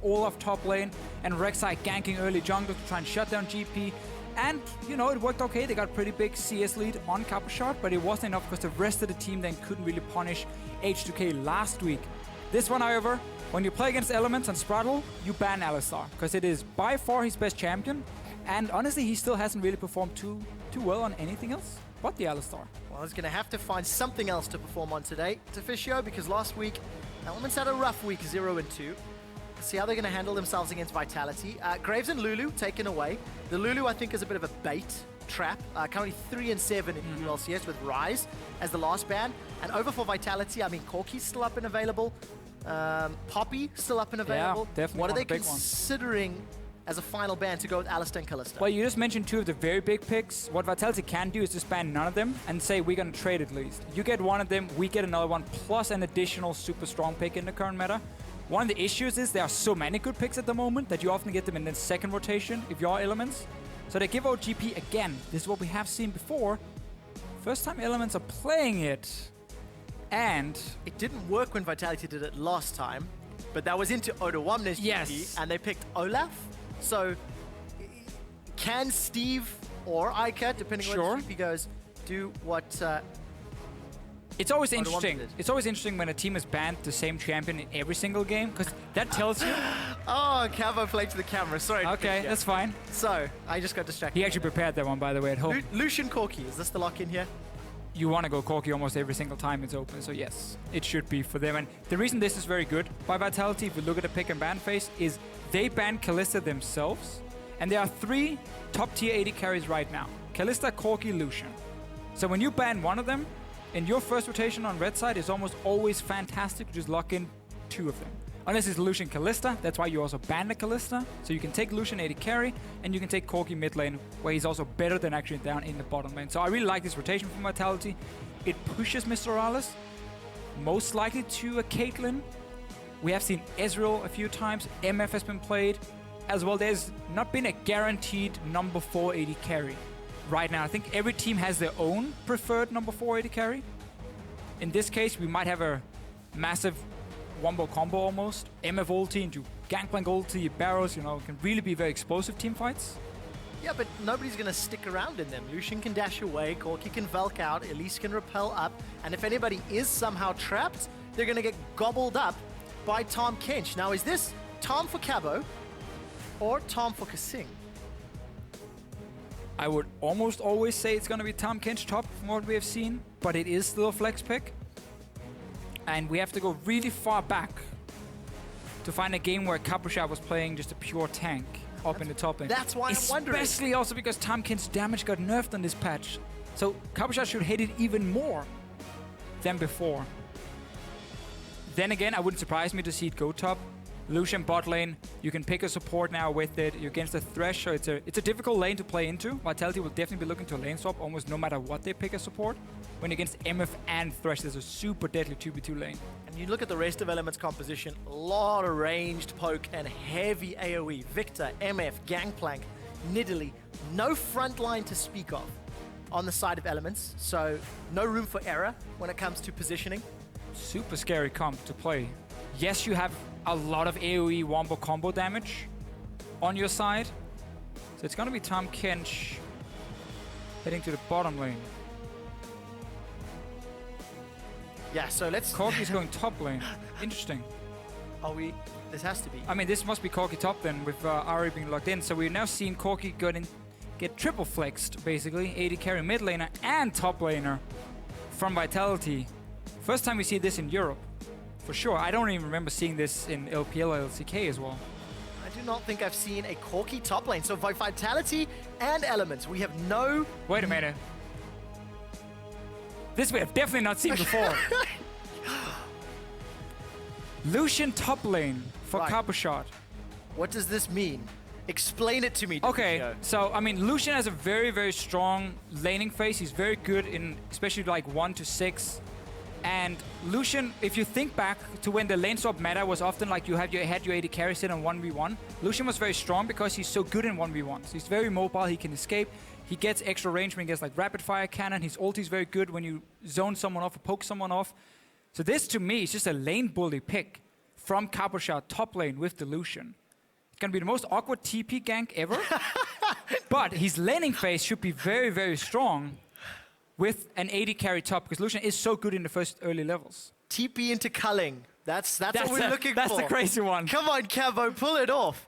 Olaf top lane, and Rek'Sai ganking early jungle to try and shut down GP. And, you know, it worked okay. They got a pretty big CS lead on Cabochard, but it wasn't enough because the rest of the team then couldn't really punish H2K last week. This one, however, when you play against Elements and Sprattel, you ban Alistar, because it is by far his best champion. And honestly, he still hasn't really performed too well on anything else but the Alistar. Well, he's going to have to find something else to perform on today, Deficio, because last week, Elements had a rough week, 0-2. Let's see how they're going to handle themselves against Vitality. Graves and Lulu taken away. The Lulu, I think, is a bit of a bait trap. Currently 3-7 in LCS with Rise as the last ban. And over for Vitality, I mean, Corki's still up and available. Poppy still up and available. Yeah, definitely. What are they considering as a final ban to go with Alistar and Kalista? Well, you just mentioned two of the very big picks. What Vitality can do is just ban none of them and say we're going to trade at least. You get one of them, we get another one, plus an additional super strong pick in the current meta. One of the issues is there are so many good picks at the moment that you often get them in the second rotation if you're Elements. So they give out GP again. This is what we have seen before. First time Elements are playing it. And it didn't work when Vitality did it last time, but that was into Odoamne's GP, and they picked Olaf. So can Steve or Eika, depending on where the GP goes, do what it's always interesting. It's always interesting when a team has banned the same champion in every single game, because that tells you. Oh, Cavo played to the camera. Sorry. Okay, that's fine. So I just got distracted. He actually prepared that one, by the way, at home. Lucian Corki, is this the lock in here? You want to go Corki almost every single time it's open, so yes, it should be for them. And the reason this is very good by Vitality, if you look at the pick and ban phase, is they ban Kalista themselves, and there are 3 top tier AD carries right now. Kalista, Corki, Lucian. So when you ban one of them, in your first rotation on red side, it's almost always fantastic to just lock in 2 of them. Unless it's Lucian Kalista, that's why you also ban the Kalista. So you can take Lucian AD carry, and you can take Corki mid lane, where he's also better than actually down in the bottom lane. So I really like this rotation from Vitality. It pushes MrRallez, most likely to a Caitlyn. We have seen Ezreal a few times, MF has been played. As well, there's not been a guaranteed number 4 AD carry right now. I think every team has their own preferred number 4 AD carry. In this case, we might have a massive wombo combo almost. MF ulti into Gangplank ulti, barrels, you know, can really be very explosive team fights. Yeah, but nobody's going to stick around in them. Lucian can dash away, Corki can Valk out, Elise can repel up, and if anybody is somehow trapped, they're going to get gobbled up by Tahm Kench. Now, is this Tahm for Cabo or Tahm for KaSing? I would almost always say it's going to be Tahm Kench top from what we have seen, but it is still a flex pick. And we have to go really far back to find a game where Cabochard was playing just a pure tank up in the top lane. That's why I'm wondering. Especially also because Tahm Kench's damage got nerfed on this patch. So Cabochard should hate it even more than before. Then again, I wouldn't surprise me to see it go top. Lucian bot lane, you can pick a support now with it. You're against a Thresh, so it's a difficult lane to play into. Vitality will definitely be looking to a lane swap almost no matter what they pick as support. When you're against MF and Thresh, there's a super deadly 2v2 lane. And you look at the rest of Element's composition, a lot of ranged poke and heavy AoE. Viktor, MF, Gangplank, Nidalee, no front line to speak of on the side of Elements, so no room for error when it comes to positioning. Super scary comp to play. Yes, you have a lot of AoE wombo combo damage on your side. So it's going to be Tahm Kench heading to the bottom lane. Yeah, so let's... Corki's going top lane. Interesting. Are we... This has to be. I mean, this must be Corki top then, with Ahri being locked in. So we're now seeing Corki get triple flexed, basically. AD carry mid laner and top laner from Vitality. First time we see this in Europe. For sure. I don't even remember seeing this in LPL or LCK as well. I do not think I've seen a Corki top lane. So by Vitality and Elements, we have no... Wait a minute. This we have definitely not seen before. Lucian top lane for Cabochard. What does this mean? Explain it to me. Okay, so I mean, Lucian has a very, very strong laning phase. He's very good in especially like 1 to 6. And Lucian, if you think back to when the lane swap meta was often like you had your AD carry sit on 1v1, Lucian was very strong because he's so good in 1v1s. He's very mobile, he can escape. He gets extra range when he gets like rapid fire cannon. His ulti is very good when you zone someone off or poke someone off. So this to me is just a lane bully pick from Cabochard top lane with the Lucian. It's going to be the most awkward TP gank ever. But his laning phase should be very, very strong with an AD carry top, because Lucian is so good in the first early levels. TP into culling. That's what we're looking for. That's the crazy one. Come on, Cabo, pull it off.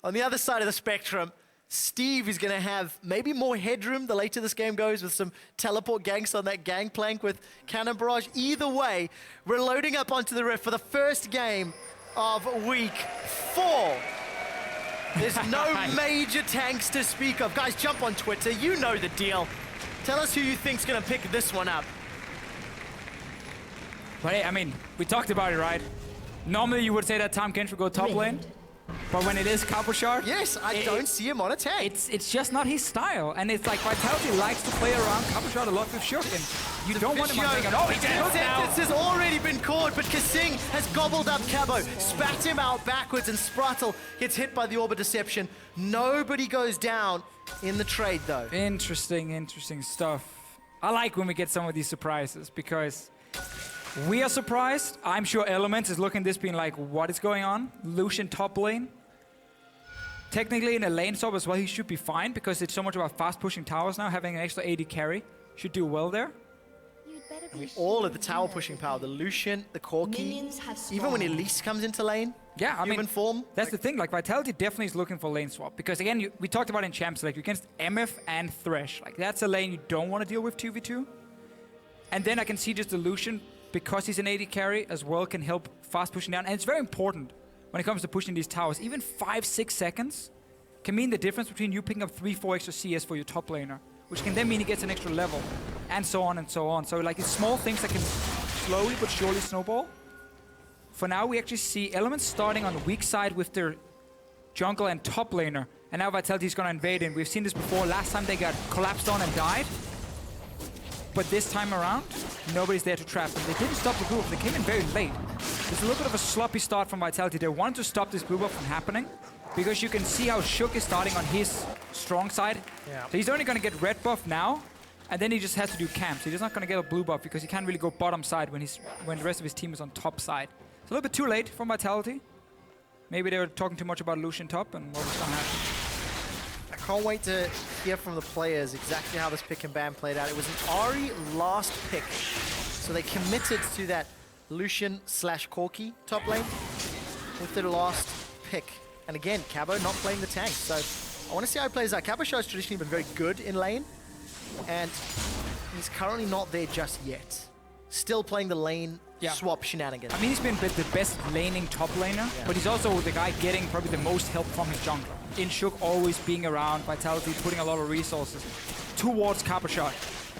On the other side of the spectrum, Steve is going to have maybe more headroom the later this game goes with some teleport ganks on that Gangplank with Cannon Barrage. Either way, we're loading up onto the Rift for the first game of week 4. There's no major tanks to speak of. Guys, jump on Twitter. You know the deal. Tell us who you think's going to pick this one up. But hey, I mean, we talked about it, right? Normally you would say that Tahm Kench would go top lane. But when it is Cabochard, yes, I don't see him on a tank. It's just not his style. And it's like Vitality likes to play around Cabochard a lot with Shook. And you don't want him on thinking, oh, he's Shook now. This has already been caught, but KaSing has gobbled up Cabo, spat him out backwards, and Sprattel gets hit by the Orb of Deception. Nobody goes down in the trade, though. Interesting stuff. I like when we get some of these surprises, because we are surprised. I'm sure Elements is looking at this being like, what is going on? Lucian top lane. Technically in a lane swap as well, he should be fine, because it's so much about fast pushing towers now. Having an extra AD carry should do well there. I mean, all of the tower pushing power, the Lucian, the Corki, even when Elise comes into lane, yeah, I mean, form. That's the thing, like Vitality definitely is looking for lane swap, because again, we talked about in Champs, like against MF and Thresh, like that's a lane you don't want to deal with 2v2. And then I can see just the Lucian, because he's an AD carry as well, can help fast pushing down. And it's very important when it comes to pushing these towers. Even 5-6 seconds can mean the difference between you picking up 3-4 extra CS for your top laner, which can then mean he gets an extra level, and so on and so on. So like it's small things that can slowly but surely snowball. For now, we actually see Elements starting on the weak side with their jungle and top laner. And now Vitality is going to invade in. We've seen this before. Last time they got collapsed on and died. But this time around, nobody's there to trap them. They didn't stop the blue buff. They came in very late. There's a little bit of a sloppy start from Vitality. They wanted to stop this blue buff from happening, because you can see how Shook is starting on his strong side. Yeah. So he's only going to get red buff now, and then he just has to do camps. He's not going to get a blue buff because he can't really go bottom side when the rest of his team is on top side. It's a little bit too late for Vitality. Maybe they were talking too much about Lucian top and what was going to happen. I can't wait to hear from the players exactly how this pick and ban played out. It was an Ahri last pick, so they committed to that Lucian/Corki top lane with their last pick. And again, Cabo not playing the tank, so I want to see how he plays out. Cabochard's traditionally been very good in lane, and he's currently not there just yet. Still playing the lane swap shenanigans. I mean, he's been the best laning top laner, but he's also the guy getting probably the most help from his jungler. In Shook always being around, Vitality putting a lot of resources towards Cabochard.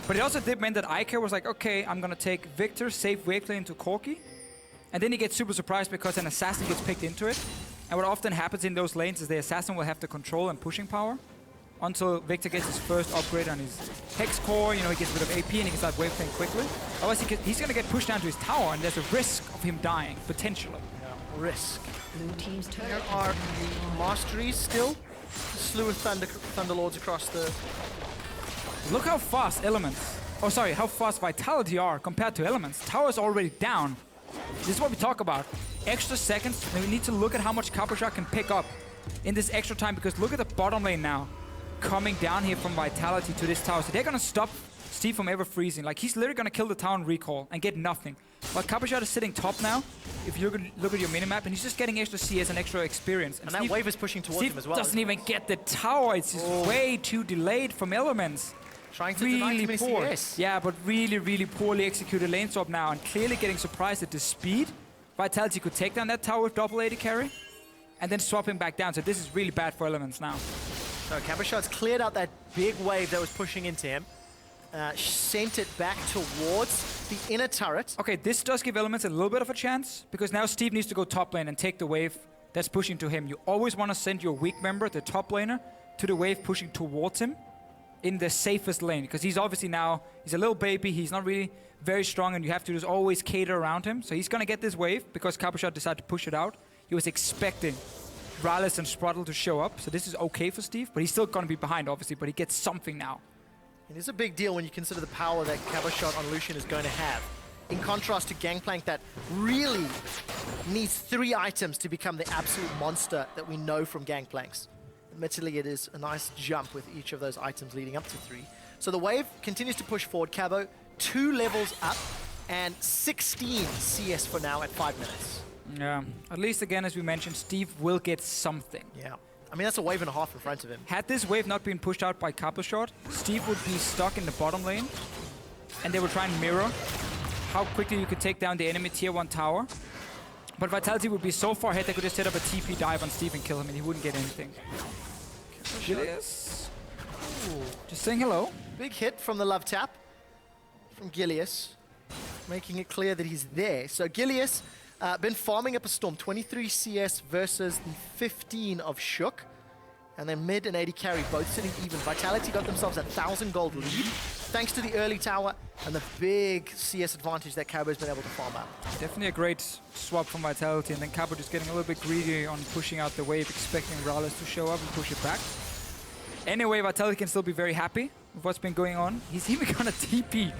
But it also did mean that Eika was like, okay, I'm going to take Viktor, save wave lane to Corki. And then he gets super surprised because an assassin gets picked into it. And what often happens in those lanes is the assassin will have the control and pushing power until Viktor gets his first upgrade on his Hex Core. You know, he gets a bit of AP and he can start wave playing quickly. Otherwise, he's going to get pushed down to his tower, and there's a risk of him dying, potentially. Yeah. Risk. There are masteries still. Slew of Thunderlords across the... Look how fast Elements... Oh, sorry, how fast Vitality are compared to Elements. Tower's already down. This is what we talk about. Extra seconds, and we need to look at how much Cabochard can pick up in this extra time, because look at the bottom lane now coming down here from Vitality to this tower. So they're going to stop Steve from ever freezing. Like, he's literally going to kill the tower and recall and get nothing. But Cabochard is sitting top now, if you look at your minimap, and he's just getting extra CS and extra experience. And that wave is pushing towards him as well. Doesn't even get the tower. It's just way too delayed from Elements. Trying to really deny poor. CS. Yeah, but really poorly executed lane swap now, and clearly getting surprised at the speed. Vitality could take down that tower with double AD carry and then swap him back down. So this is really bad for Elements now. So Cabochard's cleared out that big wave that was pushing into him. Sent it back towards the inner turret. Okay, this does give Elements a little bit of a chance, because now Steve needs to go top lane and take the wave that's pushing to him. You always want to send your weak member, the top laner, to the wave pushing towards him in the safest lane, because he's obviously now, he's a little baby, he's not really very strong, and you have to just always cater around him. So he's going to get this wave because Cabochard decided to push it out. He was expecting MrRallez and Sprattel to show up, so this is okay for Steve, but he's still going to be behind, obviously, but he gets something now. It is a big deal when you consider the power that Cabochard on Lucian is going to have. in contrast to Gangplank that really needs 3 items to become the absolute monster that we know from Gangplanks. Admittedly, it is a nice jump with each of those items leading up to 3. So the wave continues to push forward. Cabo, 2 levels up and 16 CS for now at 5 minutes. Yeah, at least again, as we mentioned, Steve will get something. Yeah. I mean, that's a wave and a half in front of him. Had this wave not been pushed out by Cabochard, Steve would be stuck in the bottom lane, and they will try and mirror how quickly you could take down the enemy tier 1 tower. But Vitality would be so far ahead they could just set up a TP dive on Steve and kill him, and he wouldn't get anything. Gilius. Just saying hello. Big hit from the love tap from Gilius, making it clear that he's there. So Gilius been farming up a storm, 23 CS versus the 15 of Shook. And then mid and AD carry both sitting even. Vitality got themselves a 1,000 gold lead thanks to the early tower and the big CS advantage that Cabo's been able to farm out. Definitely a great swap from Vitality, and then Cabo just getting a little bit greedy on pushing out the wave, expecting MrRallez to show up and push it back. Anyway, Vitality can still be very happy with what's been going on. He's even gonna TP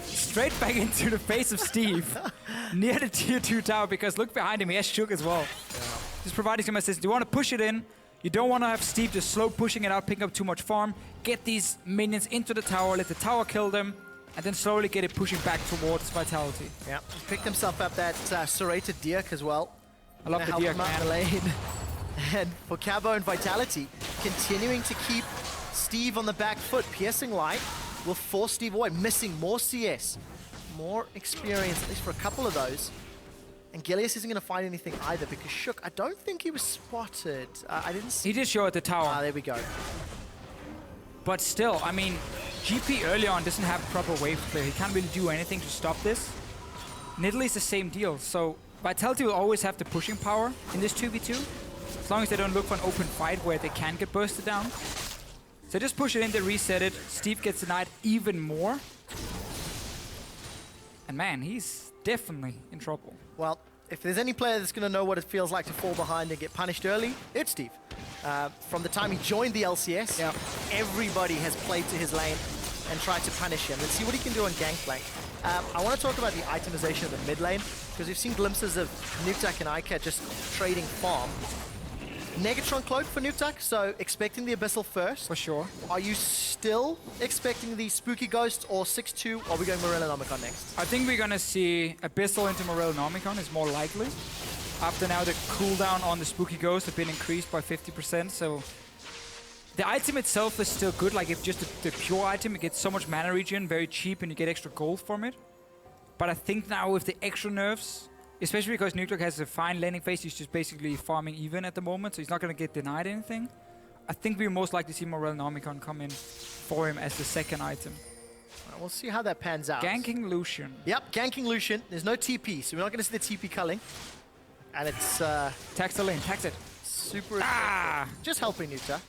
straight back into the face of Steve near the tier 2 tower, because look behind him, he has Shook as well. Yeah. Just providing some assist. You want to push it in. You don't want to have Steve just slow pushing it out, picking up too much farm. Get these minions into the tower, let the tower kill them, and then slowly get it pushing back towards Vitality. Yeah, he's picked himself up that serrated Dirk as well. I love the Dirk, man. The lane. And for Cabo and Vitality, continuing to keep Steve on the back foot. Piercing Light will force Steve away, missing more CS, more experience, at least for a couple of those. And Gilius isn't going to find anything either, because Shook, I don't think he was spotted. I didn't see. He did show at the tower. There we go. But still, I mean, GP early on doesn't have proper wave clear. He can't really do anything to stop this. Nidalee is the same deal. So Vitality will always have the pushing power in this 2v2, as long as they don't look for an open fight where they can get bursted down. So just push it in, they reset it. Steve gets denied even more. And man, he's definitely in trouble. Well, if there's any player that's going to know what it feels like to fall behind and get punished early, it's Steve. From the time he joined the LCS, everybody has played to his lane and tried to punish him. Let's see what he can do on Gangplank. I want to talk about the itemization of the mid lane, because we've seen glimpses of Nukeduck and Eika just trading farm. Negatron Cloak for Nukeduck, so expecting the Abyssal first. For sure. Are you still expecting the Spooky Ghost or 6-2, or are we going Morellonomicon next? I think we're going to see Abyssal into Morellonomicon is more likely. After now the cooldown on the Spooky Ghost has been increased by 50%, so the item itself is still good. Like, if just the pure item, it gets so much mana regen, very cheap, and you get extra gold from it. But I think now with the extra nerfs, especially because Nukeduck has a fine landing phase, he's just basically farming even at the moment, so he's not going to get denied anything. I think we'll most likely see Morellonomicon come in for him as the second item. We'll see how that pans out. Ganking Lucian. Yep, ganking Lucian. There's no TP, so we're not going to see the TP culling. And it's... tax the lane, tax it. Super... Just helping Nukeduck.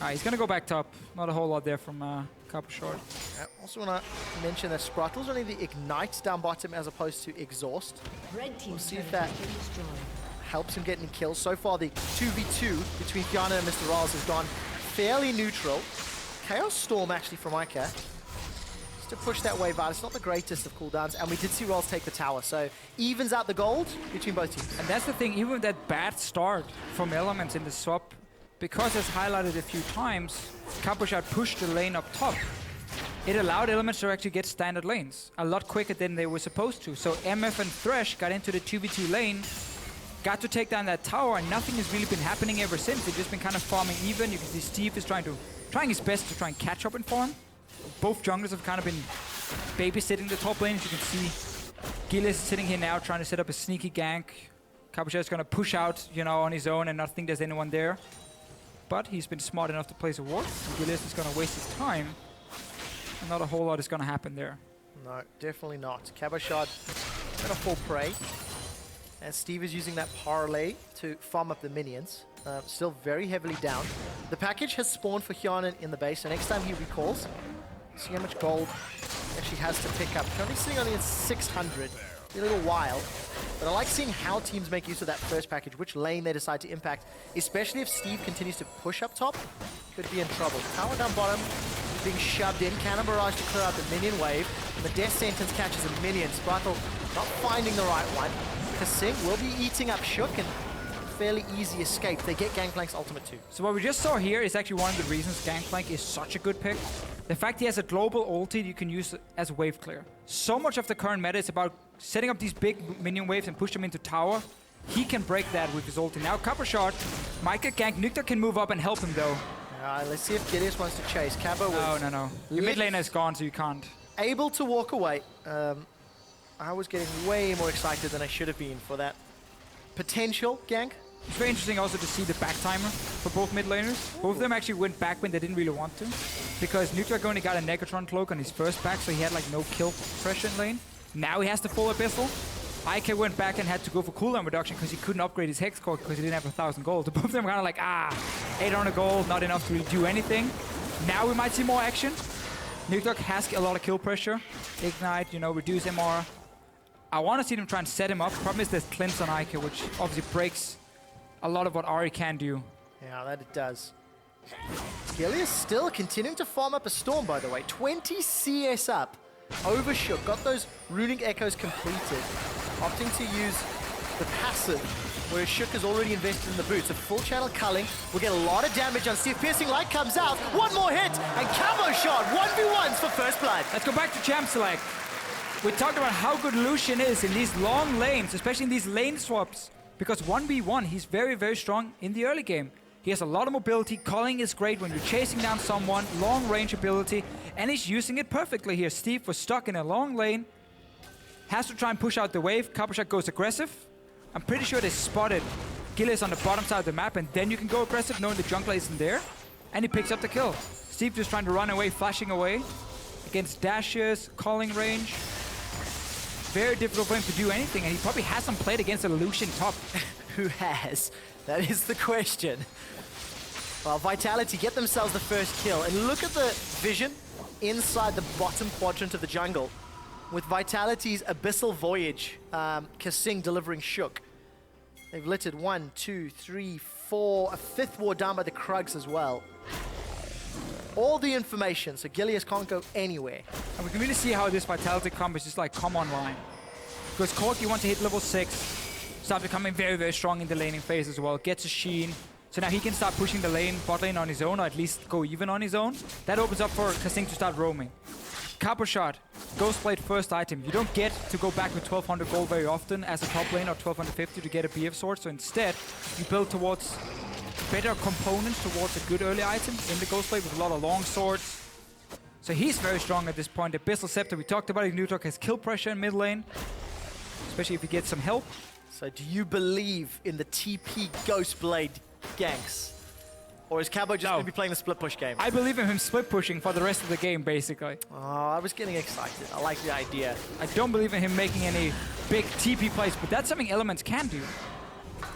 He's going to go back top. Not a whole lot there from Cabochard. I also want to mention that Sprattel's only the Ignite down bottom as opposed to Exhaust. We'll see if that helps him getting kills. So far, the 2v2 between Hjarnan and MrRallez has gone fairly neutral. Chaos Storm, actually, from Eika. Just to push that wave out. It's not the greatest of cooldowns, and we did see Rallez take the tower, so evens out the gold between both teams. And that's the thing, even with that bad start from Elements in the swap, because as highlighted a few times, Cabochard pushed the lane up top. It allowed Elements to actually get standard lanes a lot quicker than they were supposed to. So MF and Thresh got into the 2v2 lane, got to take down that tower, and nothing has really been happening ever since. They've just been kind of farming even. You can see Steve is trying his best to try and catch up in farm. Both junglers have kind of been babysitting the top lane. As you can see, Gilius is sitting here now trying to set up a sneaky gank. Cabochard is going to push out, you know, on his own and not think there's anyone there. But he's been smart enough to place a ward. Gilius is going to waste his time. And not a whole lot is going to happen there. No, definitely not. Cabochard going to fall prey. And Steve is using that parlay to farm up the minions. Still very heavily down. The package has spawned for Hjarnan in the base, so next time he recalls, see how much gold he actually has to pick up. Currently sitting only at 600. A little wild. But I like seeing how teams make use of that first package, which lane they decide to impact, especially if Steve continues to push up top, could be in trouble. Tower down bottom, being shoved in. Cannon Barrage to clear out the minion wave. And the death sentence catches a minion. Sprattel not finding the right one. KaSing will be eating up Shook and fairly easy escape. They get Gangplank's ultimate too. So what we just saw here is actually one of the reasons Gangplank is such a good pick. The fact he has a global ulti you can use as a wave clear. So much of the current meta is about setting up these big minion waves and push them into tower. He can break that with his ulti. Now Cabochard might get ganked. Nukeduck can move up and help him though. Let's see if Gilius wants to chase. Cabo No. Your mid laner is gone, so you can't. Able to walk away. I was getting way more excited than I should have been for that potential gank. It's very interesting also to see the back timer for both mid laners. Both of them actually went back when they didn't really want to. Because Nukeduck only got a Negatron cloak on his first back, so he had like no kill pressure in lane. Now he has the full Abyssal. Eika went back and had to go for cooldown reduction because he couldn't upgrade his Hex Corki because he didn't have 1,000 gold. So both of them kind of like, 800 gold, not enough to really do anything. Now we might see more action. Nukeduck has a lot of kill pressure. Ignite, reduce MR. I want to see them try and set him up. Problem is there's cleanse on Eika, which obviously breaks a lot of what Ahri can do. Yeah, that it does. Gilius still continuing to farm up a Storm, by the way. 20 CS up over Shook. Got those runic echoes completed. Opting to use the passive, whereas Shook has already invested in the boots. A full channel culling will get a lot of damage on Steve. Piercing Light comes out. One more hit, and Cabochard 1v1s for first blood. Let's go back to Champ Select. We talked about how good Lucian is in these long lanes, especially in these lane swaps. Because 1v1, he's very, very strong in the early game. He has a lot of mobility. Culling is great when you're chasing down someone. Long range ability. And he's using it perfectly here. Steve was stuck in a long lane. Has to try and push out the wave. Cabochard goes aggressive. I'm pretty sure they spotted Gilius on the bottom side of the map. And then you can go aggressive knowing the jungler isn't there. And he picks up the kill. Steve just trying to run away, flashing away. Against dashes, calling range. Very difficult for him to do anything, and he probably hasn't played against a Lucian top. Who has? That is the question. Well, Vitality get themselves the first kill, and look at the vision inside the bottom quadrant of the jungle. With Vitality's Abyssal Voyage, KaSing delivering Shook. They've littered 1, 2, 3, 4, a fifth ward down by the Krugs as well. All the information, so Gilius can't go anywhere. And we can really see how this Vitality combo is just like come online. Because Corki wants to hit level 6, start becoming very, very strong in the laning phase as well. Gets a Sheen, so now he can start pushing the bot lane on his own, or at least go even on his own. That opens up for KaSing to start roaming. Cabochard, Ghostblade first item. You don't get to go back with 1200 gold very often as a top lane or 1250 to get a BF sword, so instead you build towards better components towards a good early item in the Ghostblade with a lot of long swords. So he's very strong at this point. Abyssal Scepter, we talked about it. Nukeduck has kill pressure in mid lane, especially if he gets some help. So do you believe in the TP Ghostblade ganks? Or is Cabo just going to be playing the split push game? I believe in him split pushing for the rest of the game, basically. Oh, I was getting excited. I like the idea. I don't believe in him making any big TP plays, but that's something Elements can do.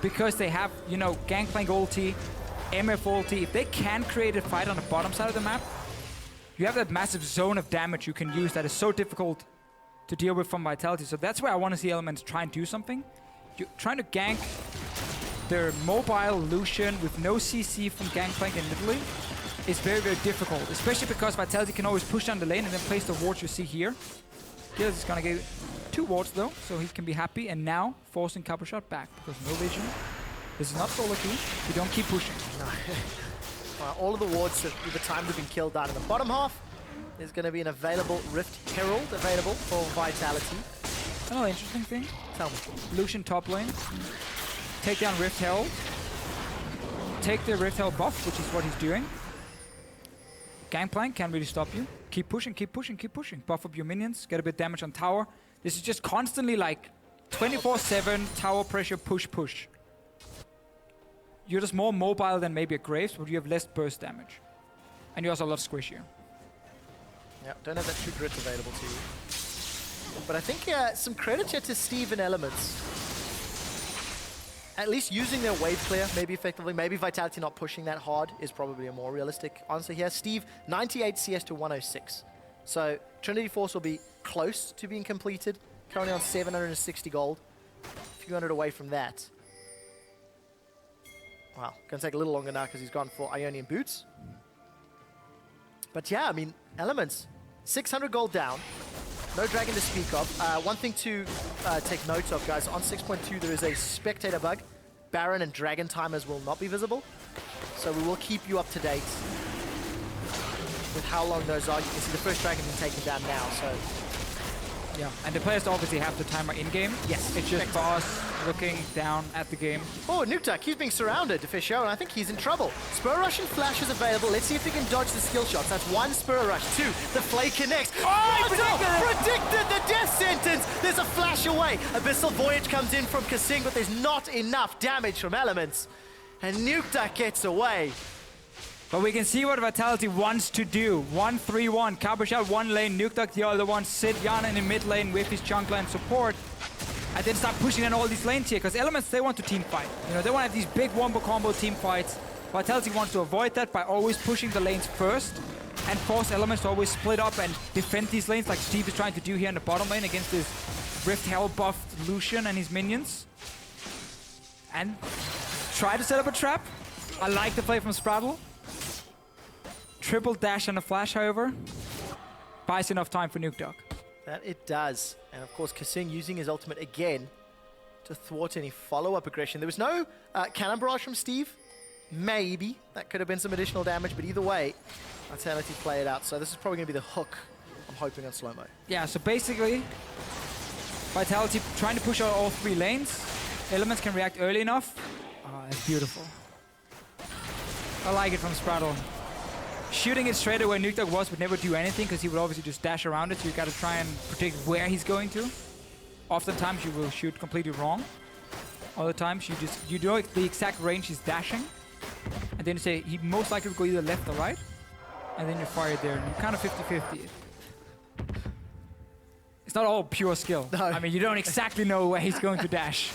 Because they have, Gangplank ulti, MF ulti. If they can create a fight on the bottom side of the map, you have that massive zone of damage you can use that is so difficult to deal with from Vitality. So that's where I want to see Elements try and do something. You're trying to gank their mobile Lucian with no CC from Gangplank and Nidalee is very, very difficult. Especially because Vitality can always push down the lane and then place the wards you see here. Gilius is going to get 2 wards though, so he can be happy. And now forcing Cabochard back because no vision. This is not solo queue. You don't keep pushing. No. All of the wards with the time have been killed down in the bottom half. There's going to be an available Rift Herald available for Vitality. Another interesting thing. Tell me. Lucian top lane. Take down Rift Herald. Take the Rift Herald buff, which is what he's doing. Gangplank can't really stop you. Keep pushing, keep pushing, keep pushing. Buff up your minions. Get a bit of damage on tower. This is just constantly like 24/7 tower pressure, push, push. You're just more mobile than maybe a Graves, but you have less burst damage. And you're also a lot squishier. Yeah, don't have that true grit available to you. But I think some credit here to Steve and Elements. At least using their wave clear, maybe effectively. Maybe Vitality not pushing that hard is probably a more realistic answer here. Steve, 98 CS to 106. So Trinity Force will be close to being completed. Currently on 760 gold. A few hundred away from that. Wow, gonna take a little longer now because he's gone for Ionian Boots. But yeah, I mean, Elements, 600 gold down. No dragon to speak of. One thing to take note of, guys, on 6.2 there is a spectator bug. Baron and dragon timers will not be visible. So we will keep you up to date with how long those are. You can see the first dragon being taken down now, so... Yeah, and the players obviously have the timer in-game. Yes. It's just for us looking down at the game. Oh, Nukeduck, he's being surrounded, Deficio, and I think he's in trouble. Spur Rush and Flash is available. Let's see if he can dodge the skill shots. That's one Spur Rush, two. The Flay connects. Oh, predicted the death sentence. There's a flash away. Abyssal Voyage comes in from KaSing, but there's not enough damage from Elements. And Nukeduck gets away. But we can see what Vitality wants to do. 1-3-1. Cabochard one lane, Nukeduck the other one. Sit Hjarnan in the mid lane with his jungler and support. And then start pushing in all these lanes here. Because Elements, they want to team fight. You know, they want to have these big wombo combo team fights. Vitality wants to avoid that by always pushing the lanes first. And force Elements to always split up and defend these lanes like Steve is trying to do here in the bottom lane against this Rift Hell buffed Lucian and his minions. And try to set up a trap. I like the play from Sprattel. Triple dash and a flash, however, buys enough time for Nukeduck. That it does. And of course, KaSing using his ultimate again to thwart any follow-up aggression. There was no cannon barrage from Steve. Maybe. That could have been some additional damage, but either way, Vitality play it out. So this is probably going to be the hook, I'm hoping, on slow-mo. Yeah, so basically, Vitality trying to push out all three lanes. Elements can react early enough. Oh, it's beautiful. I like it from Sprattel. Shooting it straight away Nukeduck would never do anything because he would obviously just dash around it, so you gotta try and predict where he's going to. Oftentimes you will shoot completely wrong. Other times you know the exact range he's dashing. And then you say he most likely will go either left or right. And then you fire it there and you're kind of 50-50. It's not all pure skill. No. I mean, you don't exactly know where he's going to dash.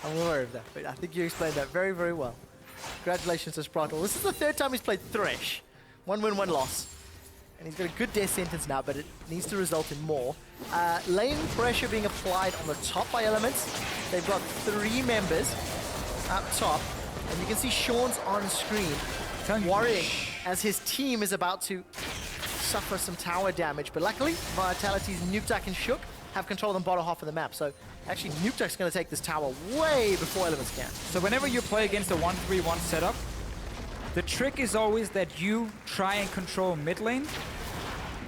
I'm aware of that, but I think you explained that very, very well. Congratulations to Sprattel. This is the third time he's played Thresh. 1 win, 1 loss. And he's got a good death sentence now, but it needs to result in more. Lane pressure being applied on the top by Elements. They've got 3 members up top. And you can see Sean's on screen worrying as his team is about to suffer some tower damage. But luckily, Vitality's Nukeduck and Shook have control of the bottom half of the map. So actually, Nukeduck's going to take this tower way before Elements can. So whenever you play against a 1-3-1 setup, the trick is always that you try and control mid lane,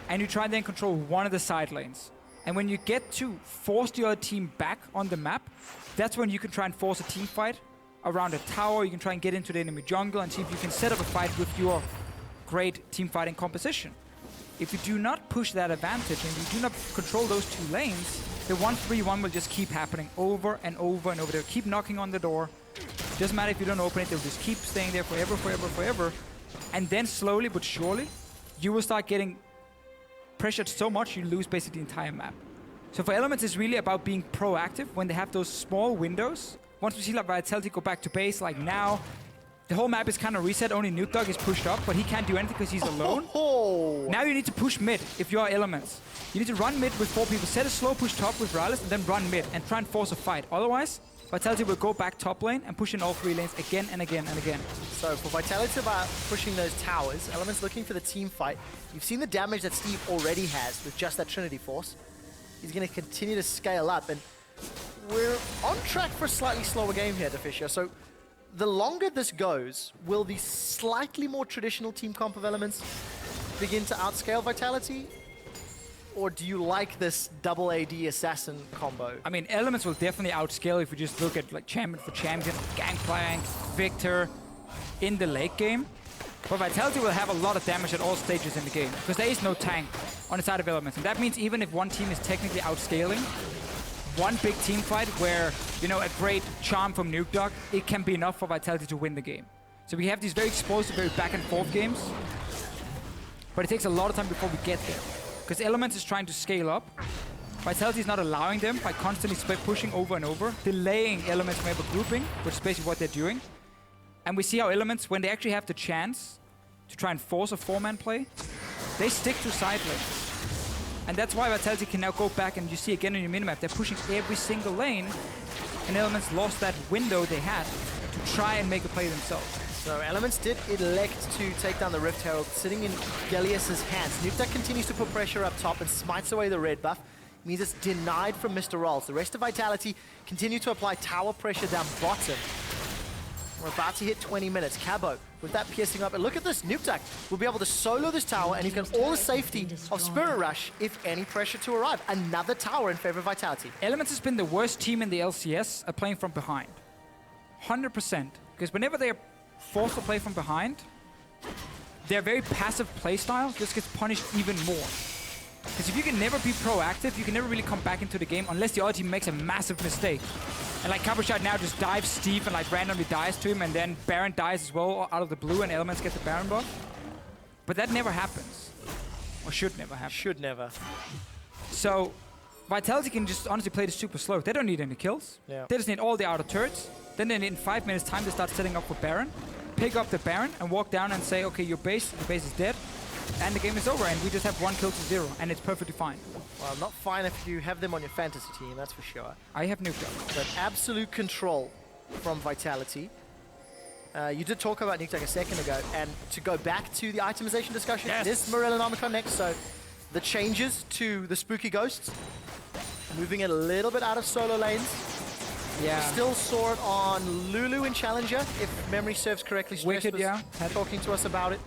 and you try and then control one of the side lanes. And when you get to force the other team back on the map, that's when you can try and force a team fight around a tower. You can try and get into the enemy jungle and see if you can set up a fight with your great team fighting composition. If you do not push that advantage and you do not control those 2 lanes, the 1-3-1 will just keep happening over and over and over. They'll keep knocking on the door. Doesn't matter if you don't open it, they'll just keep staying there forever, forever, forever. And then slowly but surely, you will start getting pressured so much you lose basically the entire map. So for Elements, it's really about being proactive when they have those small windows. Once we see like Vitality go back to base, like now, the whole map is kind of reset. Only Nukeduck is pushed up, but he can't do anything because he's alone. Now you need to push mid if you are Elements. You need to run mid with 4 people, set a slow push top with MrRallez, and then run mid and try and force a fight. Otherwise, Vitality will go back top lane and push in all 3 lanes again and again and again. So for Vitality about pushing those towers, Elements looking for the team fight. You've seen the damage that Steve already has with just that Trinity Force. He's going to continue to scale up, and we're on track for a slightly slower game here, Deficio. So the longer this goes, will the slightly more traditional team comp of Elements begin to outscale Vitality? Or do you like this double AD assassin combo? I mean, Elements will definitely outscale if you just look at like champion for champion, Gangplank, Viktor in the late game. But Vitality will have a lot of damage at all stages in the game because there is no tank on the side of Elements. And that means even if one team is technically outscaling, one big team fight where, you know, a great charm from Nukeduck, it can be enough for Vitality to win the game. So we have these very explosive, very back and forth games. But it takes a lot of time before we get there. Because Elements is trying to scale up. Vitality is not allowing them by constantly split pushing over and over, delaying Elements from ever grouping, which is basically what they're doing. And we see how Elements, when they actually have the chance to try and force a 4-man play, they stick to side lanes. And that's why Vitality can now go back, and you see again in your minimap, they're pushing every single lane, and Elements lost that window they had to try and make a play themselves. So Elements did elect to take down the Rift Herald, sitting in Gilius' hands. Nukeduck continues to put pressure up top and smites away the red buff. Means it's denied from MrRallez. The rest of Vitality continue to apply tower pressure down bottom. We're about to hit 20 minutes. Cabo with that piercing up. And look at this, Nukeduck will be able to solo this tower, and he's got all the safety of Spirit Rush if any pressure to arrive. Another tower in favor of Vitality. Elements has been the worst team in the LCS at playing from behind. 100%. Because whenever they are forced to play from behind, their very passive playstyle just gets punished even more. Because if you can never be proactive, you can never really come back into the game unless the other team makes a massive mistake. And like Cabochard now just dives Steve and like randomly dies to him, and then Baron dies as well out of the blue and Elements get the Baron buff. But that never happens. Or should never happen. Should never. So Vitality can just honestly play this super slow. They don't need any kills. Yeah. They just need all the outer turrets. Then in 5 minutes time they start setting up for Baron, pick up the Baron and walk down and say, okay, your base is dead. And the game is over, and we just have 1 kill to 0, and it's perfectly fine. Well, not fine if you have them on your fantasy team, that's for sure. I have Nukeduck. But absolute control from Vitality. You did talk about Nukeduck a second ago, and to go back to the itemization discussion, yes. This MrRallez next, so the changes to the Spooky Ghosts, moving it a little bit out of solo lanes. Yeah. We still saw it on Lulu in Challenger, if memory serves correctly. Wicked, was yeah. talking to us about it.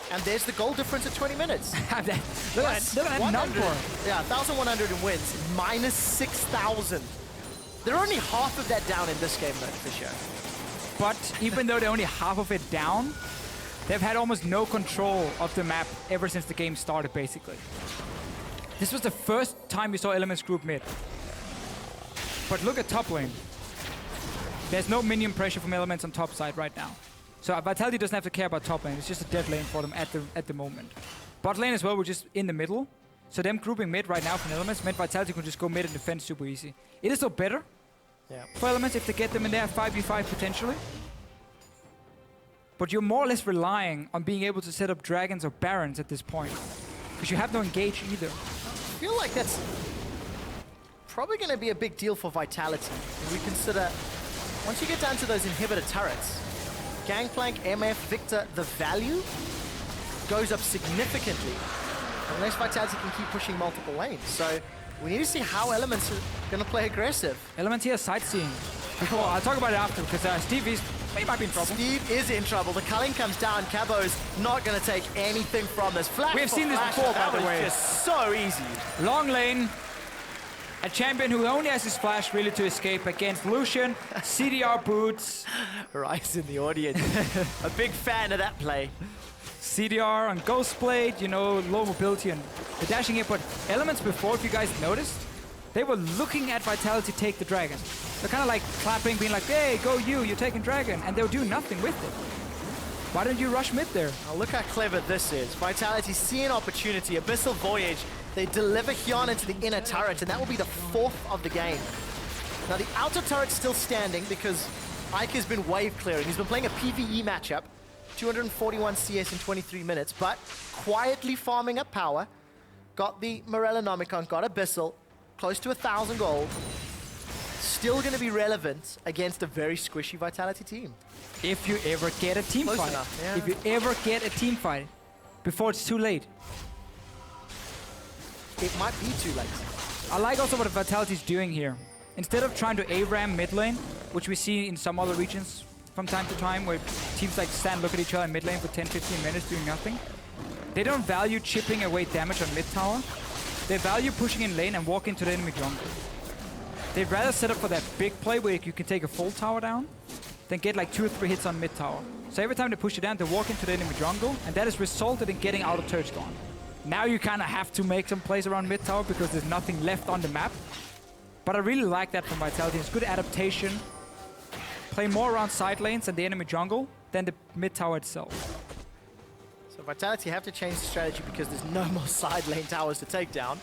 And there's the goal difference at 20 minutes. Look at that number. Yeah, 1,100 in wins, minus 6,000. They're only half of that down in this game, though, for sure. But even though they're only half of it down, they've had almost no control of the map ever since the game started, basically. This was the first time we saw Elements group mid. But look at top lane. There's no minion pressure from Elements on top side right now. So Vitality doesn't have to care about top lane. It's just a dead lane for them at the moment. Bot lane as well, we're just in the middle. So them grouping mid right now from Elements meant Vitality can just go mid and defend super easy. It is still better for Elements if they get them in there 5v5 potentially. But you're more or less relying on being able to set up dragons or barons at this point. Because you have no engage either. I feel like that's probably going to be a big deal for Vitality. If we consider, once you get down to those inhibitor turrets, Gangplank, MF, Viktor, the value goes up significantly unless Vitality can keep pushing multiple lanes. So we need to see how Elements are going to play aggressive. Elements here sightseeing. Before, I'll talk about it after because Steve he might be in trouble. Steve is in trouble. The culling comes down. Cabo's not going to take anything from this. Flash We have seen this before, by the way. Just so easy. Long lane. A champion who only has his flash really to escape against Lucian. CDR boots. Rise in the audience. A big fan of that play. CDR on Ghostblade, you know, low mobility and the dashing here. But Elements before, if you guys noticed, they were looking at Vitality take the dragon. They're kind of like clapping, being like, hey, go you're taking dragon. And they'll do nothing with it. Why don't you rush mid there? Now look how clever this is. Vitality see an opportunity. Abyssal Voyage. They deliver Hjarnan to the inner turret, and that will be the 4th of the game. Now the outer turret's still standing because Eika's been wave clearing. He's been playing a PvE matchup. 241 CS in 23 minutes, but quietly farming up power. Got the MrRallez, got Abyssal, close to 1,000 gold. Still going to be relevant against a very squishy Vitality team. If you ever get a team Close fight. enough, yeah. If you ever get a team fight before it's too late. It might be too late. I like also what Vitality's doing here. Instead of trying to ARAM mid lane, which we see in some other regions from time to time, where teams like stand, look at each other in mid lane for 10-15 minutes doing nothing, they don't value chipping away damage on mid tower. They value pushing in lane and walking to the enemy jungle. They'd rather set up for that big play where you can take a full tower down than get like 2 or 3 hits on mid tower. So every time they push it down, they walk into the enemy jungle, and that has resulted in getting out of turrets gone. Now you kind of have to make some plays around mid tower because there's nothing left on the map. But I really like that from Vitality. It's good adaptation. Play more around side lanes and the enemy jungle than the mid tower itself. So Vitality have to change the strategy because there's no more side lane towers to take down.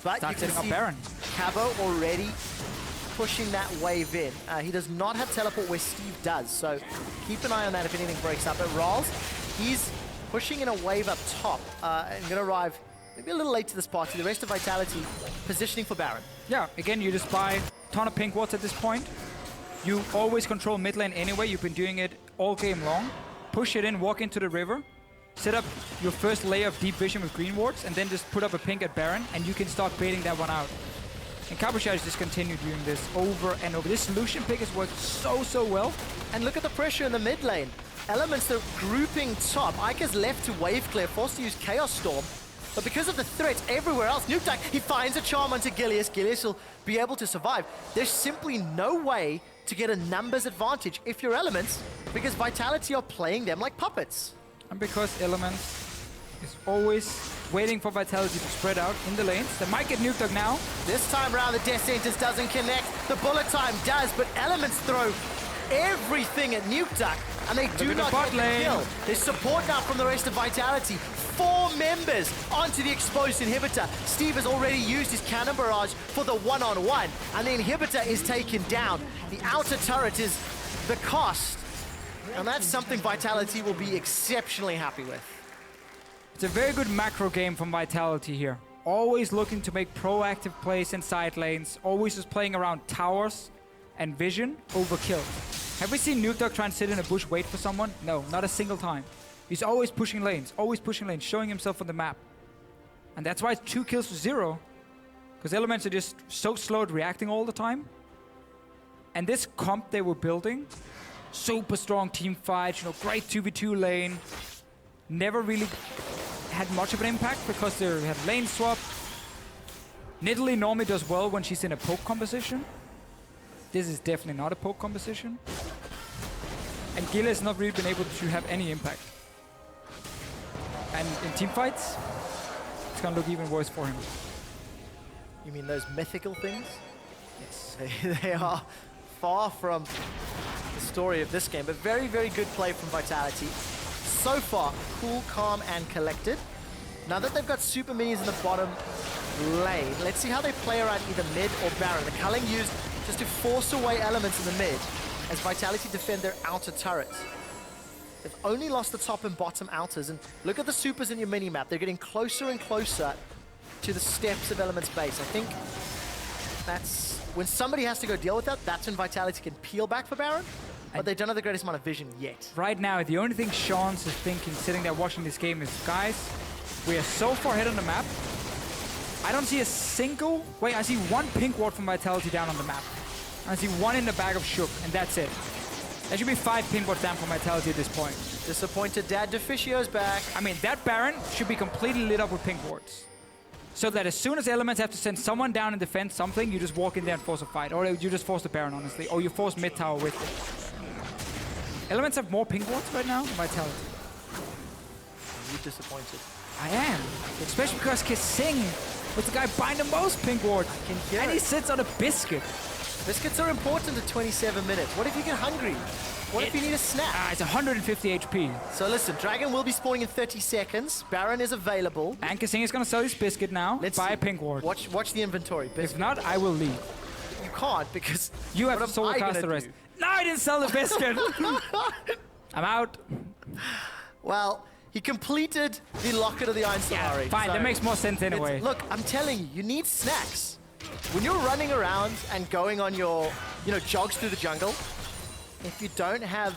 But Start you can setting up see Baron. Cabo already pushing that wave in. He does not have teleport where Steve does, so keep an eye on that if anything breaks up. But MrRallez, he's pushing in a wave up top and going to arrive maybe a little late to this party. The rest of Vitality positioning for Baron. Yeah, again, you just buy a ton of pink wards at this point. You always control mid lane anyway. You've been doing it all game long. push it in, walk into the river, set up your first layer of deep vision with green wards, and then just put up a pink at Baron, and you can start baiting that one out. And Cabochard has just continued doing this over and over. This Lucian pick has worked so well. And look at the pressure in the mid lane. Elements are grouping top. Eika's left to wave clear, forced to use Chaos Storm. But because of the threats everywhere else, Nukeduck, he finds a charm onto Gilius. Gilius will be able to survive. There's simply no way to get a numbers advantage if you're Elements, because Vitality are playing them like puppets. And because Elements is always waiting for Vitality to spread out in the lanes. They might get Nukeduck now. This time around, the Death Sentence doesn't connect. The bullet time does, but Elements throw everything at Nukeduck, and they do not get the kill. There's support now from the rest of Vitality. 4 members onto the exposed inhibitor. Steve has already used his cannon barrage for the one-on-one, and the inhibitor is taken down. The outer turret is the cost, and that's something Vitality will be exceptionally happy with. It's a very good macro game from Vitality here. Always looking to make proactive plays in side lanes, always just playing around towers and vision over kills. Have we seen Nukeduck try and sit in a bush, wait for someone? No, not a single time. He's always pushing lanes, showing himself on the map. And that's why it's 2 kills to 0. Because Elements are just so slow at reacting all the time. And this comp they were building, super strong team fights, you know, great 2v2 lane, never really had much of an impact because they had lane swap. Nidalee normally does well when she's in a poke composition. This is definitely not a poke composition. And Gilius has not really been able to have any impact. And in team fights, it's gonna look even worse for him. You mean those mythical things? Yes. They are far from the story of this game, but very, very good play from Vitality. So far, cool, calm, and collected. Now that they've got super minions in the bottom lane, let's see how they play around either mid or Baron. The culling used just to force away Elements in the mid as Vitality defend their outer turrets. They've only lost the top and bottom outers, and look at the supers in your mini-map. They're getting closer and closer to the steps of Elements base. I think that's when somebody has to go deal with that, that's when Vitality can peel back for Baron, but they don't have the greatest amount of vision yet. Right now, the only thing Sean's is thinking, sitting there watching this game, is, guys, we are so far ahead on the map. I don't see a single... Wait, I see 1 pink ward from Vitality down on the map. I see 1 in the bag of Shook, and that's it. There should be 5 pink wards down from Vitality at this point. Disappointed dad Deficio's back. I mean, that Baron should be completely lit up with pink wards. So that as soon as Elements have to send someone down and defend something, you just walk in there and force a fight. Or you just force the Baron, honestly. Or you force mid tower with it. Elements have more pink wards right now than Vitality. You're disappointed. I am. Especially because KaSing was the guy buying the most pink wards. And he sits on a biscuit. Biscuits are important at 27 minutes. What if you get hungry? What if you need a snack? It's 150 HP. So listen, Dragon will be spawning in 30 seconds. Baron is available. And KaSing is going to sell his biscuit now. Let's buy see. a pink ward. Watch the inventory. Biscuit. If not, I will leave. You can't because... You have to solo cast the rest. No, I didn't sell the biscuit. I'm out. Well, he completed the Locket of the Iron Safari. Yeah, fine, that makes more sense anyway. Look, I'm telling you, you need snacks. When you're running around and going on your, jogs through the jungle, if you don't have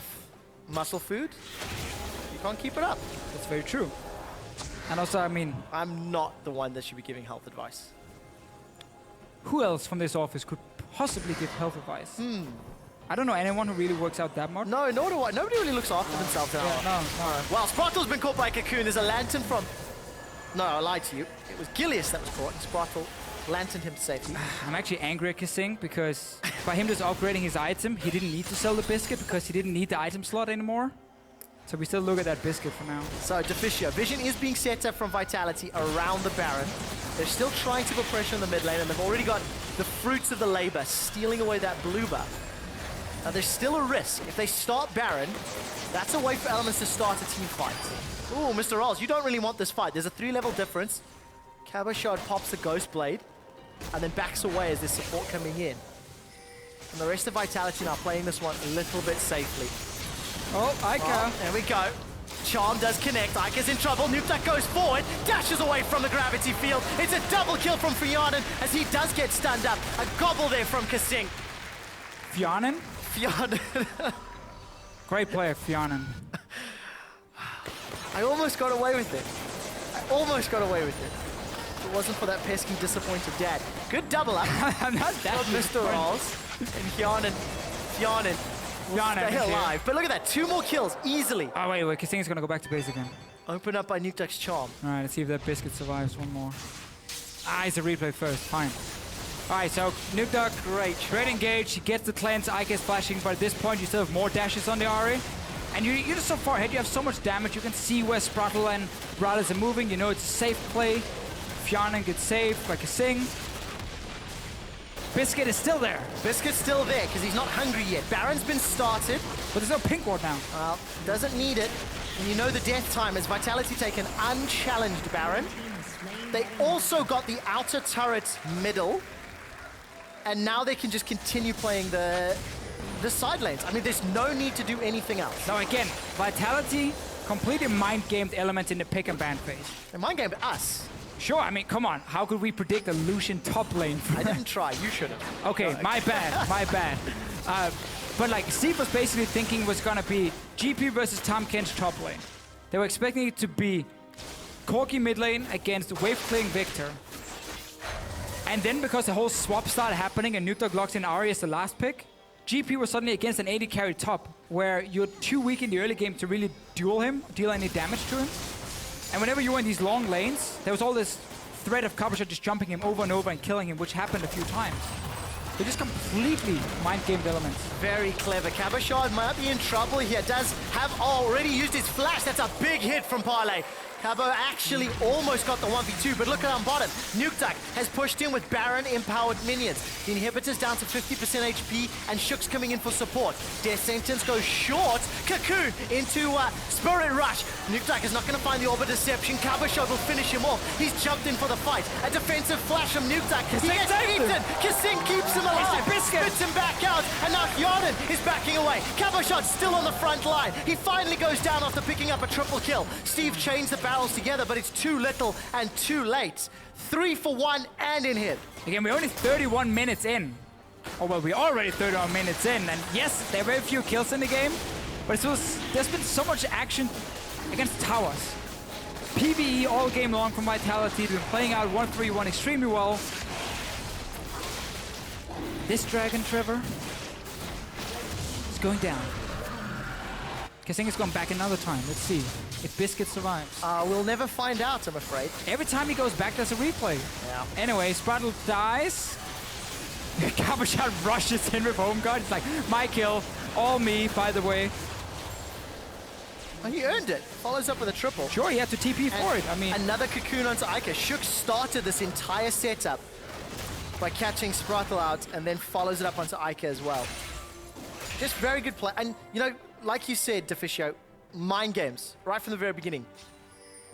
muscle food, you can't keep it up. That's very true. And also, I mean... I'm not the one that should be giving health advice. Who else from this office could possibly give health advice? I don't know anyone who really works out that much. No, nor do I. Nobody really looks after themselves now. Yeah, no. Well, Sprattel's been caught by Cocoon. There's a lantern from... No, I lied to you. It was Gilius that was caught, and Sprattel lanterned him to safety. I'm actually angry at KaSing because by him just upgrading his item, he didn't need to sell the biscuit because he didn't need the item slot anymore. So we still look at that biscuit for now. So, Deficio. Vision is being set up from Vitality around the Baron. They're still trying to put pressure on the mid lane, and they've already got the fruits of the labor, stealing away that blue buff. Now, there's still a risk. If they start Baron, that's a way for Elements to start a team fight. Ooh, MrRallez, you don't really want this fight. There's a 3-level difference. Cabochard pops the Ghost Blade, and then backs away as there's support coming in. And the rest of Vitality now playing this one a little bit safely. Oh, Eika. There we go. Charm does connect. Eika's in trouble. Nukeduck goes forward, dashes away from the gravity field. It's a double kill from Hjarnan as he does get stunned up. A gobble there from KaSing. Hjarnan? Hjarnan. Great player, Hjarnan. I almost got away with it. I almost got away with it. If it wasn't for that pesky, disappointed dad. Good double up. I'm not that MrRallez and Hjarnan will stay alive. But look at that, 2 more kills easily. Oh, wait, KaSing is going to go back to base again. Open up by Nukeduck's charm. All right, let's see if that biscuit survives one more. Ah, it's a replay first. Fine. All right, so Nukeduck, great engage. He gets the cleanse. Eika is flashing, but at this point, you still have more dashes on the Ahri. And you're just so far ahead. You have so much damage. You can see where Sprattel and MrRallez are moving. You know it's a safe play. Hjarnan gets saved by KaSing. Biscuit is still there. Biscuit's still there because he's not hungry yet. Baron's been started. But there's no pink ward now. Well, doesn't need it. And you know the death time as Vitality take an unchallenged Baron. They also got the outer turret middle. And now they can just continue playing the side lanes. I mean, there's no need to do anything else. Now again, Vitality completely mind-gamed element in the pick and ban phase. They mind-gamed us. Sure, I mean, come on. How could we predict a Lucian top lane? I didn't try. You should have. Okay, my bad. My bad. But like, Steve was basically thinking it was gonna be GP versus Tahm Kench top lane. They were expecting it to be Corki mid lane against wave-clearing Viktor. And then because the whole swap started happening and Nukeduck locks in Ahri as the last pick, GP was suddenly against an AD carry top, where you're too weak in the early game to really duel him, deal any damage to him. And whenever you were in these long lanes, there was all this threat of Cabochard just jumping him over and over and killing him, which happened a few times. They're just completely mind-gamed elements. Very clever. Cabochard might be in trouble here. Does have already used his flash. That's a big hit from Parlay. Cabo actually almost got the 1v2, but look at on bottom. Nukeduck has pushed in with Baron-empowered minions. The inhibitor's down to 50% HP, and Shook's coming in for support. Death Sentence goes short. Cocoon into Spirit Rush. Nukeduck is not going to find the Orb of Deception. Cabochard will finish him off. He's jumped in for the fight. A defensive flash from Nukeduck. He gets eaten. KaSing keeps him alive. Spits him back out, and now Hjarnan is backing away. Cabochard's still on the front line. He finally goes down after picking up a triple kill. Steve chains the barrels together, but it's too little and too late. 3 for 1 and in hit. Again, we're only 31 minutes in. Oh, well, we're already 31 minutes in. And yes, there are very few kills in the game, but there's been so much action against towers. PvE all game long from Vitality. They've been playing out 1-3-1 extremely well. This dragon, Trevor, is going down. KaSing has gone back another time. Let's see if Biscuit survives. We'll never find out, I'm afraid. Every time he goes back, there's a replay. Yeah. Anyway, Sprattel dies. Cabochard rushes in with home guard. It's like, my kill, all me, by the way. Well, he earned it. Follows up with a triple. Sure, he had to TP for it. I mean, another cocoon onto Eika. Shook started this entire setup by catching Sprattel out and then follows it up onto Eika as well. Just very good play. And, you know, like you said, Deficio, mind games, right from the very beginning.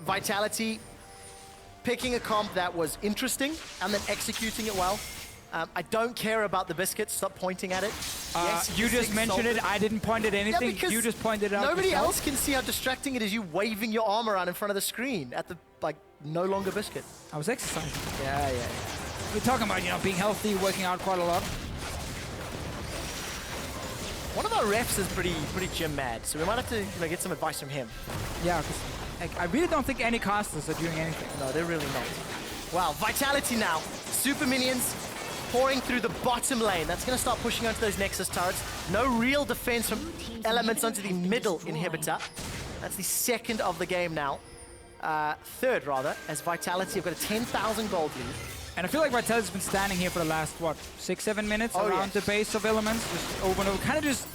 Vitality, picking a comp that was interesting and then executing it well. I don't care about the biscuit. Stop pointing at it. Yes, you just mentioned it. I didn't point at anything. Yeah, you just pointed it out. Nobody yourself. else can see how distracting it is you waving your arm around in front of the screen at the, like, no longer biscuit. I was exercising. Yeah. We're talking about, you know, being healthy, working out quite a lot. One of our refs is pretty gym mad, so we might have to, you know, get some advice from him. Yeah, because I really don't think any casters are doing anything. No, they're really not. Wow, Vitality now. Super minions pouring through the bottom lane. That's going to start pushing onto those Nexus turrets. No real defense from elements onto the middle inhibitor. That's the second of the game now. Third, rather, as Vitality have got a 10,000 gold lead. And I feel like Vitality's been standing here for the last, what, 6-7 minutes around the base of Elements, just over and over, kind of just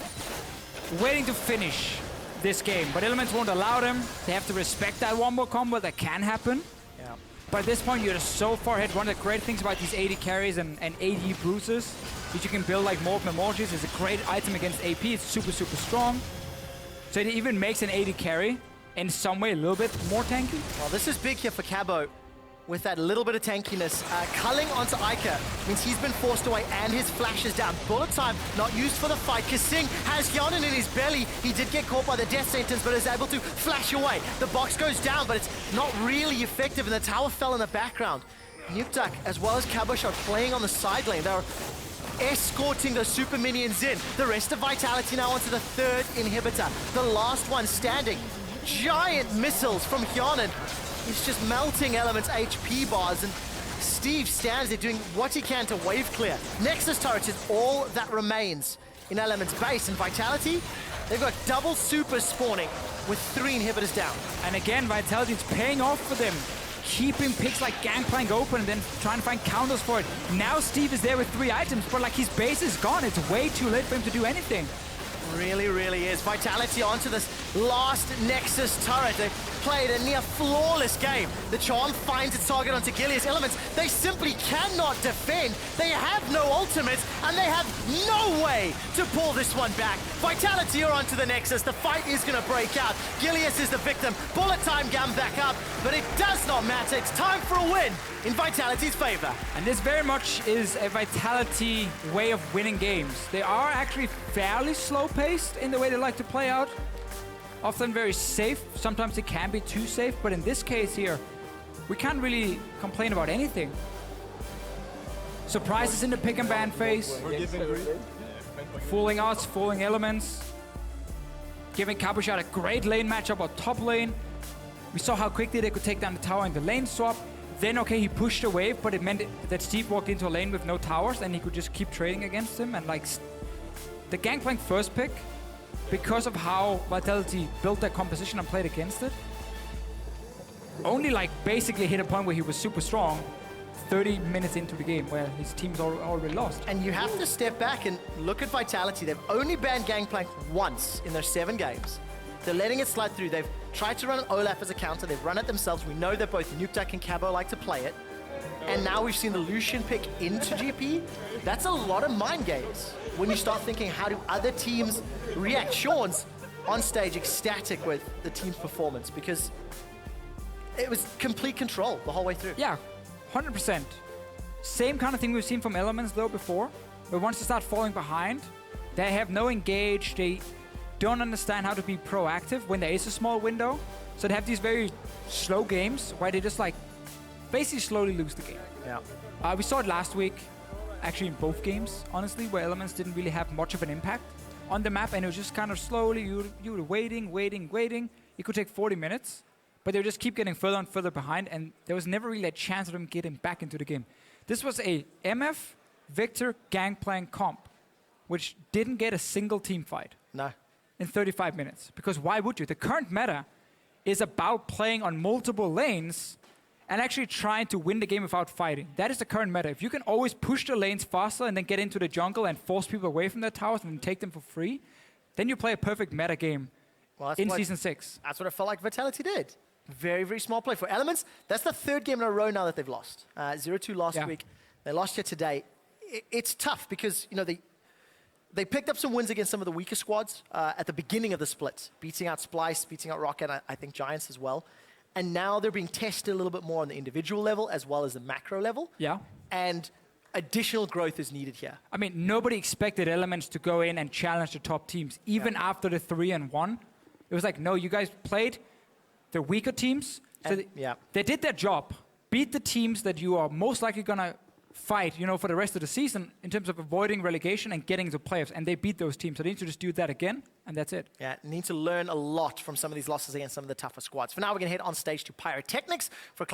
waiting to finish this game. But Elements won't allow them. They have to respect that wombo combo that can happen. Yeah. But at this point, you're just so far ahead. One of the great things about these AD carries and AD bruises is you can build like more emojis. It's a great item against AP. It's super, super strong. So it even makes an AD carry in some way a little bit more tanky. Well, this is big here for Cabo. With that little bit of tankiness. Culling onto Eika means he's been forced away and his flash is down. Bullet time not used for the fight. KaSing has Hjarnan in his belly. He did get caught by the death sentence, but is able to flash away. The box goes down, but it's not really effective, and the tower fell in the background. Nukeduck, as well as Cabochard, playing on the side lane. They're escorting the super minions in. The rest of Vitality now onto the third inhibitor. The last one standing. giant missiles from Hjarnan. He's just melting Element's HP bars, and Steve stands there doing what he can to wave clear. Nexus turret is all that remains in Element's base, and Vitality, they've got double super spawning with 3 inhibitors down. And again, Vitality is paying off for them. Keeping picks like Gangplank open and then trying to find counters for it. Now Steve is there with 3 items, but like his base is gone. It's way too late for him to do anything. Really, really is. Vitality onto this last Nexus turret. They've played a near flawless game. The Charm finds its target onto Gilius. Elements, they simply cannot defend. They have no ultimates, and they have no way to pull this one back. Vitality are onto the Nexus. The fight is going to break out. Gilius is the victim. Bullet time Gam back up, but it does not matter. It's time for a win in Vitality's favor. And this very much is a Vitality way of winning games. They are actually fairly slow-paced in the way they like to play out. Often very safe. Sometimes it can be too safe, but in this case here, we can't really complain about anything. Surprises in the pick and ban phase. Fooling us, fooling Elements. Giving Cabochard a great lane matchup on top lane. We saw how quickly they could take down the tower in the lane swap. Then, okay, he pushed a wave, but it meant that Steve walked into a lane with no towers, and he could just keep trading against him. And like, the Gangplank first pick, because of how Vitality built their composition and played against it, only like basically hit a point where he was super strong 30 minutes into the game, where his team's already lost. And you have to step back and look at Vitality. They've only banned Gangplank once in their 7 games. They're letting it slide through. They've tried to run an Olaf as a counter. They've run it themselves. We know that both Nukeduck and Cabo like to play it. And now we've seen the Lucian pick into GP. That's a lot of mind games when you start thinking, how do other teams react? Sean's on stage ecstatic with the team's performance because it was complete control the whole way through. Yeah, 100%. Same kind of thing we've seen from Elements though before, where once they start falling behind, they have no engage, they don't understand how to be proactive when there is a small window. So they have these very slow games where they just like basically slowly lose the game. Yeah. We saw it last week, actually in both games, honestly, where Elements didn't really have much of an impact on the map, and it was just kind of slowly, you were waiting. It could take 40 minutes, but they would just keep getting further and further behind, and there was never really a chance of them getting back into the game. This was a MF, Viktor, Gangplank comp, which didn't get a single team fight. No. In 35 minutes, because why would you? The current meta is about playing on multiple lanes and actually trying to win the game without fighting. That is the current meta. If you can always push the lanes faster and then get into the jungle and force people away from their towers and take them for free, then you play a perfect meta game in Season 6. That's what it felt like Vitality did. Very, very small play for Elements. That's the 3rd game in a row now that they've lost. 0-2 last week. They lost here today. It's tough because, you know, they picked up some wins against some of the weaker squads at the beginning of the split, beating out Splice, beating out Rocket, I think Giants as well. And now they're being tested a little bit more on the individual level as well as the macro level. Yeah. And additional growth is needed here. I mean, nobody expected Elements to go in and challenge the top teams, even after the 3-1. It was like, no, you guys played the weaker teams. So they did their job. Beat the teams that you are most likely going to fight, you know, for the rest of the season in terms of avoiding relegation and getting to playoffs, and they beat those teams. So they need to just do that again, and that's it. Yeah, need to learn a lot from some of these losses against some of the tougher squads. For now, we're going to head on stage to Pyrotechnics for a